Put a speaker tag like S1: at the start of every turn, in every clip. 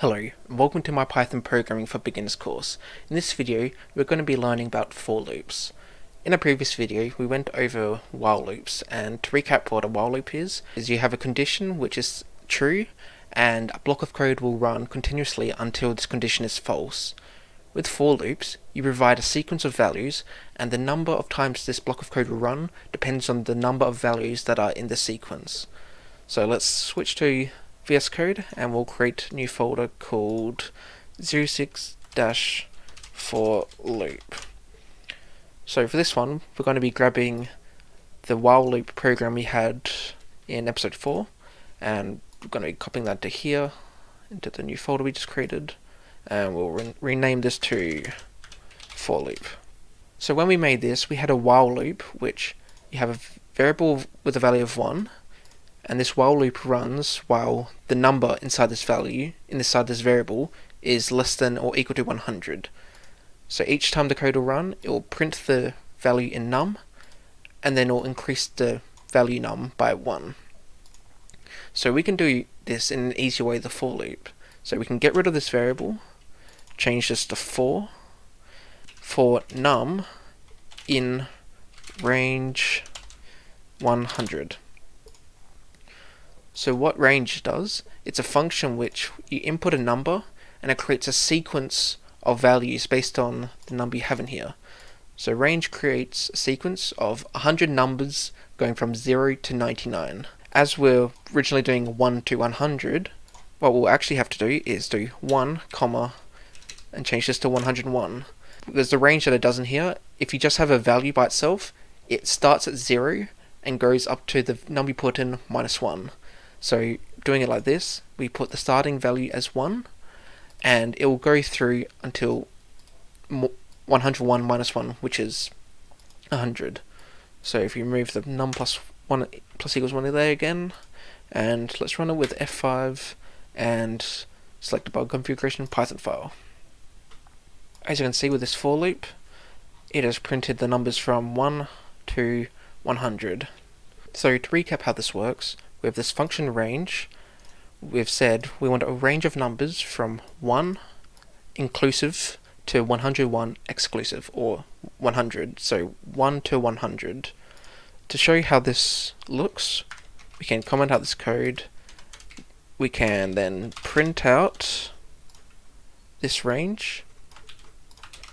S1: Hello, and welcome to my Python Programming for Beginners course. In this video, we're going to be learning about for loops. In a previous video, we went over while loops, and to recap what a while loop is you have a condition which is true, and a block of code will run continuously until this condition is false. With for loops, you provide a sequence of values, and the number of times this block of code will run depends on the number of values that are in the sequence. So let's switch to VS Code, and we'll create a new folder called 06-for-loop. So for this one, we're going to be grabbing the while loop program we had in episode 4, and we're going to be copying that to here, into the new folder we just created, and we'll rename this to for loop. So when we made this, we had a while loop, which you have a variable with a value of 1, and this while loop runs while the number inside this variable is less than or equal to 100. So each time the code will run, it will print the value in num, and then it will increase the value num by 1. So we can do this in an easy way with the for loop. So we can get rid of this variable, change this to for num in range 100. So what range does, it's a function which you input a number and it creates a sequence of values based on the number you have in here. So range creates a sequence of 100 numbers going from 0 to 99. As we're originally doing 1 to 100, what we'll actually have to do is do 1, comma, and change this to 101. There's the range that it does in here. If you just have a value by itself, it starts at 0 and goes up to the number you put in minus 1. So doing it like this, we put the starting value as 1, and it will go through until 101 minus 1, which is 100. So if you remove the num plus equals 1 there again, and let's run it with F5 and select the bug configuration Python file. As you can see with this for loop, it has printed the numbers from 1 to 100. So to recap how this works, we have this function range. We've said we want a range of numbers from 1 inclusive to 101 exclusive, or 100, so 1 to 100. To show you how this looks, we can comment out this code. We can then print out this range,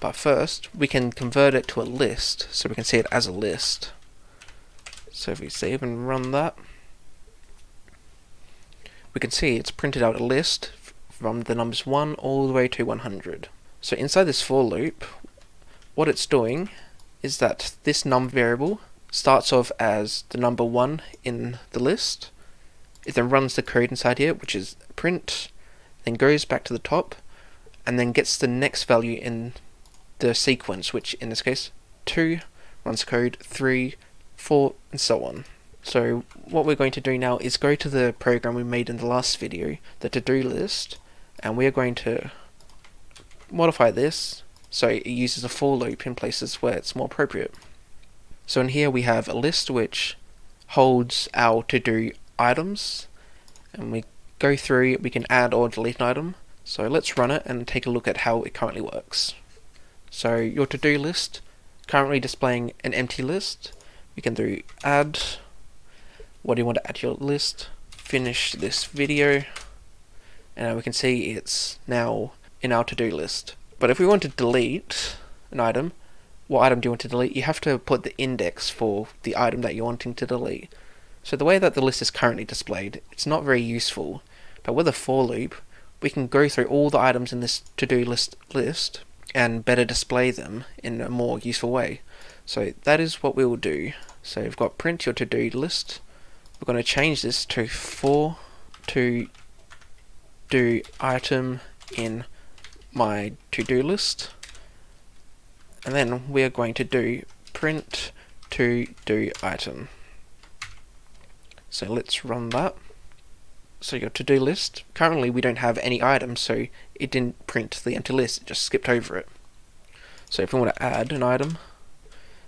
S1: but first we can convert it to a list so we can see it as a list. So if we save and run that, we can see it's printed out a list from the numbers 1 all the way to 100. So inside this for loop, what it's doing is that this num variable starts off as the number 1 in the list. It then runs the code inside here, which is print, then goes back to the top, and then gets the next value in the sequence, which in this case 2, runs code 3, 4, and so on. So what we're going to do now is go to the program we made in the last video, the to-do list, and we are going to modify this so it uses a for loop in places where it's more appropriate. So in here we have a list which holds our to-do items, and we go through, we can add or delete an item. So let's run it and take a look at how it currently works. So your to-do list, currently displaying an empty list. We can do add. What do you want to add to your list? Finish this video, and we can see it's now in our to-do list. But if we want to delete an item, what item do you want to delete? You have to put the index for the item that you're wanting to delete. So the way that the list is currently displayed, it's not very useful, but with a for loop, we can go through all the items in this to-do list and better display them in a more useful way. So that is what we will do. So we've got print your to-do list. We're going to change this to for to do item in my to-do list, and then we are going to do print to do item. So let's run that. So your to-do list, currently we don't have any items, so it didn't print the empty list, it just skipped over it. So if we want to add an item,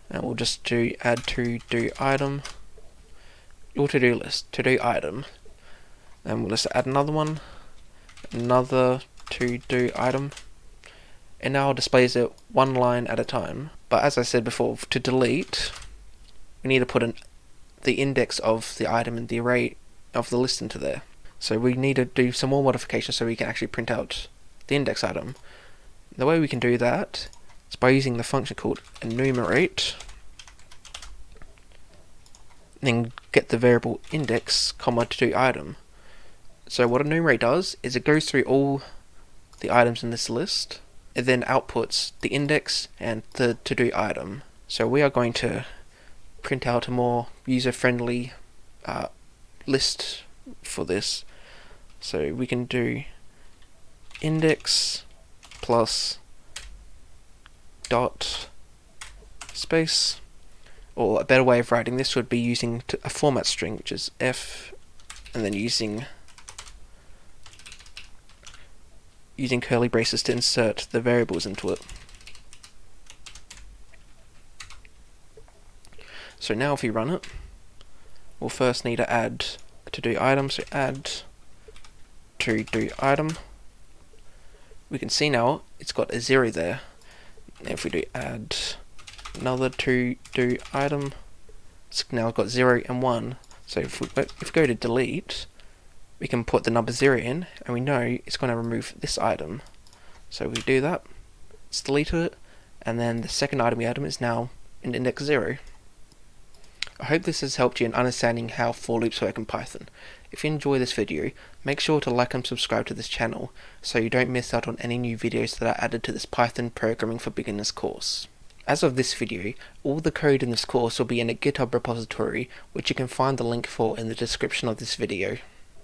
S1: and we'll just do add to do item, your to-do list, to do item, and we'll just add another one, another to do item, and now it displays it one line at a time. But as I said before, to delete, we need to put the index of the item in the array of the list into there. So we need to do some more modifications so we can actually print out the index item. The way we can do that is by using the function called enumerate, then get the variable index, comma to do item. So what enumerate does is it goes through all the items in this list. It then outputs the index and the to do item. So we are going to print out a more user-friendly list for this. So we can do index plus dot space, or a better way of writing this would be using a format string, which is f, and then using curly braces to insert the variables into it. So now if we run it, we'll first need to add to do item, so add to do item. We can see now it's got a 0 there. If we do add another to do item, it's now got 0 and 1. So if we go to delete, we can put the number 0 in, and we know it's going to remove this item. So we do that, it's deleted it, and then the second item we add is now in index 0. I hope this has helped you in understanding how for loops work in Python. If you enjoy this video, make sure to like and subscribe to this channel so you don't miss out on any new videos that are added to this Python Programming for Beginners course. As of this video, all the code in this course will be in a GitHub repository, which you can find the link for in the description of this video.